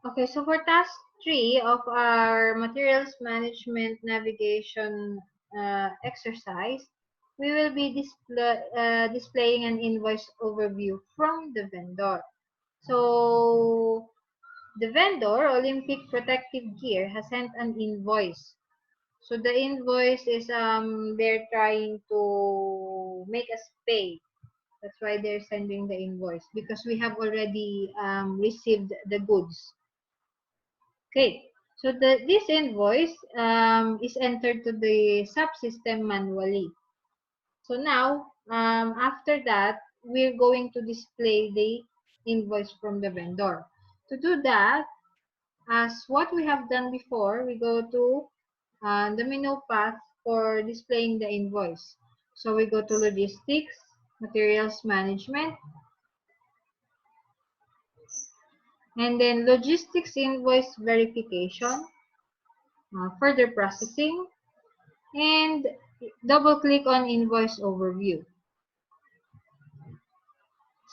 Okay, so for task 3 of our materials management navigation exercise, we will be displaying an invoice overview from the vendor. So the vendor, Olympic Protective Gear, has sent an invoice. So the invoice is they're trying to make us pay. That's why they're sending the invoice because we have already received the goods. Okay, so this invoice is entered to the subsystem manually. So now, after that, we're going to display the invoice from the vendor. To do that, as what we have done before, we go to the menu path for displaying the invoice. So we go to logistics, materials management, and then logistics invoice verification, further processing, and double click on invoice overview.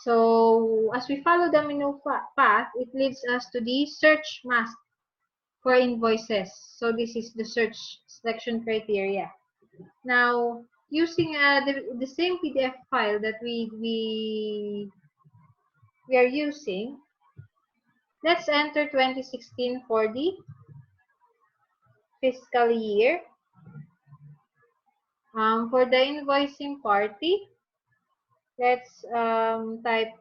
So as we follow the menu path, it leads us to the search mask for invoices. So this is the search selection criteria. Now, using the same PDF file that we are using, let's enter 2016 for the fiscal year. For the invoicing party, let's type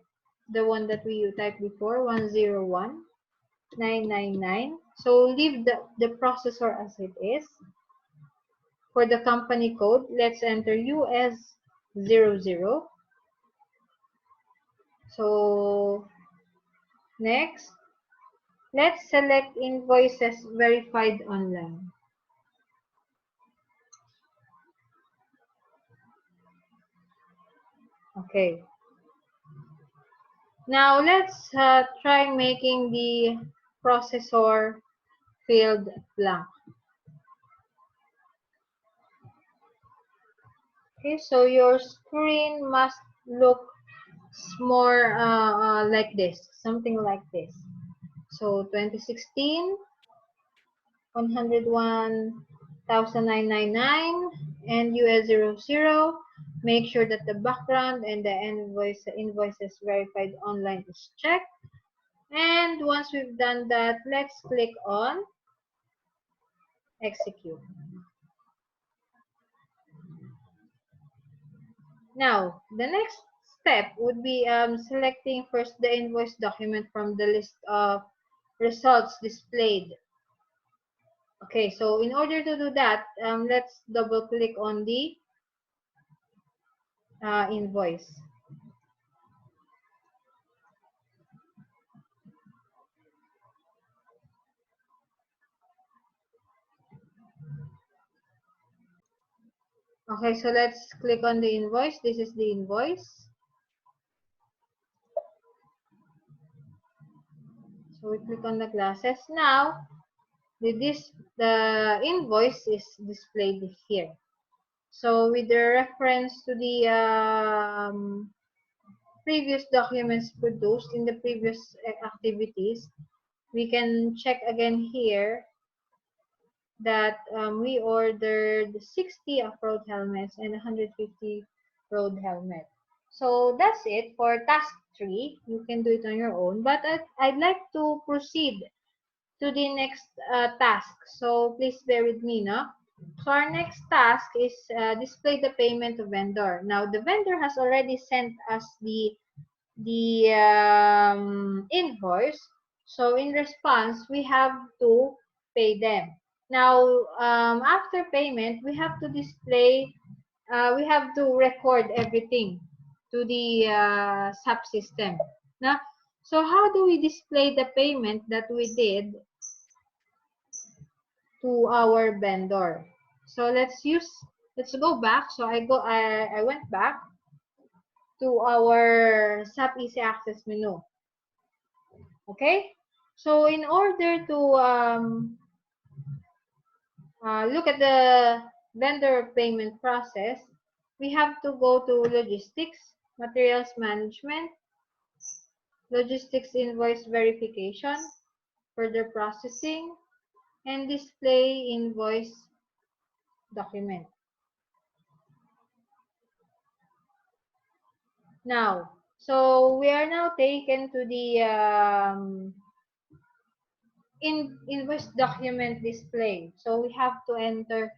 the one that we typed before, 101,999. So leave the processor as it is. For the company code, let's enter US00. So next, let's select invoices verified online. Okay. Now let's try making the processor field blank. Okay, so your screen must look more like this, something like this. So 2016, 101,999, and US00. Make sure that the background and the invoices verified online is checked. And once we've done that, let's click on execute. Now, the next step would be selecting first the invoice document from the list of results displayed. Okay, so in order to do that, let's double click on the invoice. Okay, so let's click on the invoice. This is the invoice. So we click on the glasses. Now, the invoice is displayed here. So with the reference to the previous documents produced in the previous activities, we can check again here that we ordered 60 off-road helmets and 150 road helmet. So that's it for task 3. You can do it on your own, but I'd like to proceed to the next task. So please bear with me, no? So our next task is display the payment to vendor. Now the vendor has already sent us the invoice. So in response, we have to pay them. Now, after payment, we have to display, we have to record everything to the subsystem. Now, so how do we display the payment that we did to our vendor? So let's go back. So I went back to our SAP Easy Access menu. Okay? So in order to look at the vendor payment process, we have to go to logistics, materials management, logistics invoice verification, further processing, and display invoice document. Now, so we are now taken to the invoice document display. So we have to enter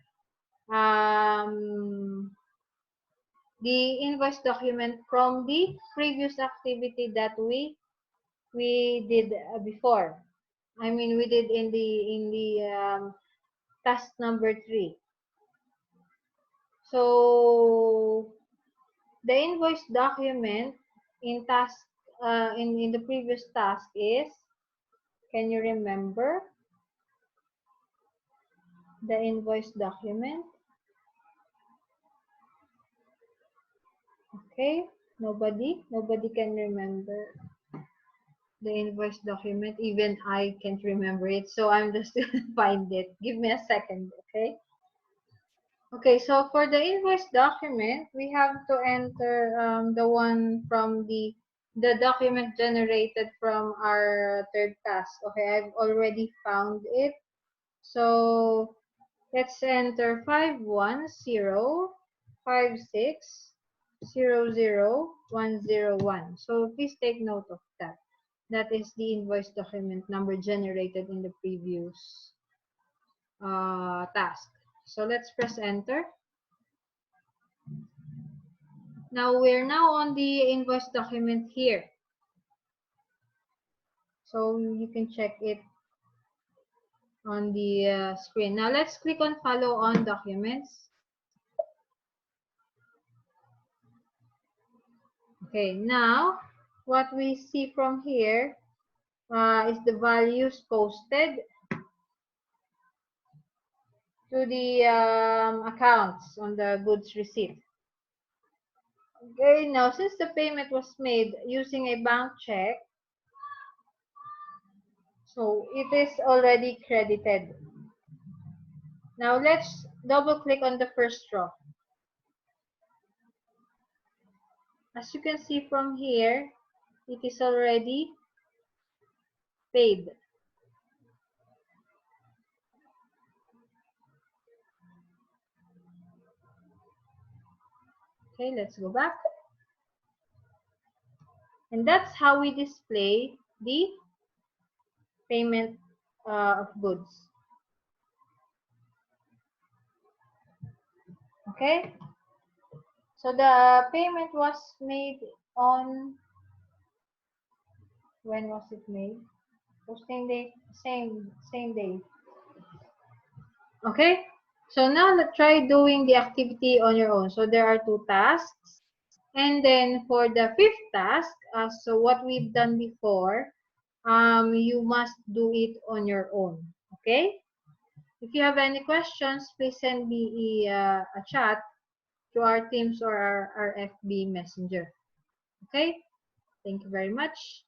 the invoice document from the previous activity that we did before. I mean, we did in the task number 3. So the invoice document in task in the previous task is, can you remember the invoice document? Okay, nobody can remember the invoice document. Even I can't remember it, so I'm just gonna find it. Give me a second, okay? Okay, so for the invoice document, we have to enter the one from the document generated from our third task. Okay, I've already found it. So let's enter 51056000101. So please take note of that. That is the invoice document number generated in the previous task. So let's press enter. Now we're now on the invoice document here. So you can check it on the screen. Now let's click on follow on documents. Okay, now what we see from here is the values posted to the accounts on the goods receipt. Okay, now since the payment was made using a bank check, so it is already credited. Now let's double click on the first row. As you can see from here, it is already paid. Okay, let's go back. And that's how we display the payment of goods. Okay, so the payment was made on, when was it made? Posting date, same day. Okay, so now let's try doing the activity on your own. So there are 2 tasks. And then for the 5th task, so what we've done before, you must do it on your own. Okay? If you have any questions, please send me a chat to our Teams or our FB Messenger. Okay? Thank you very much.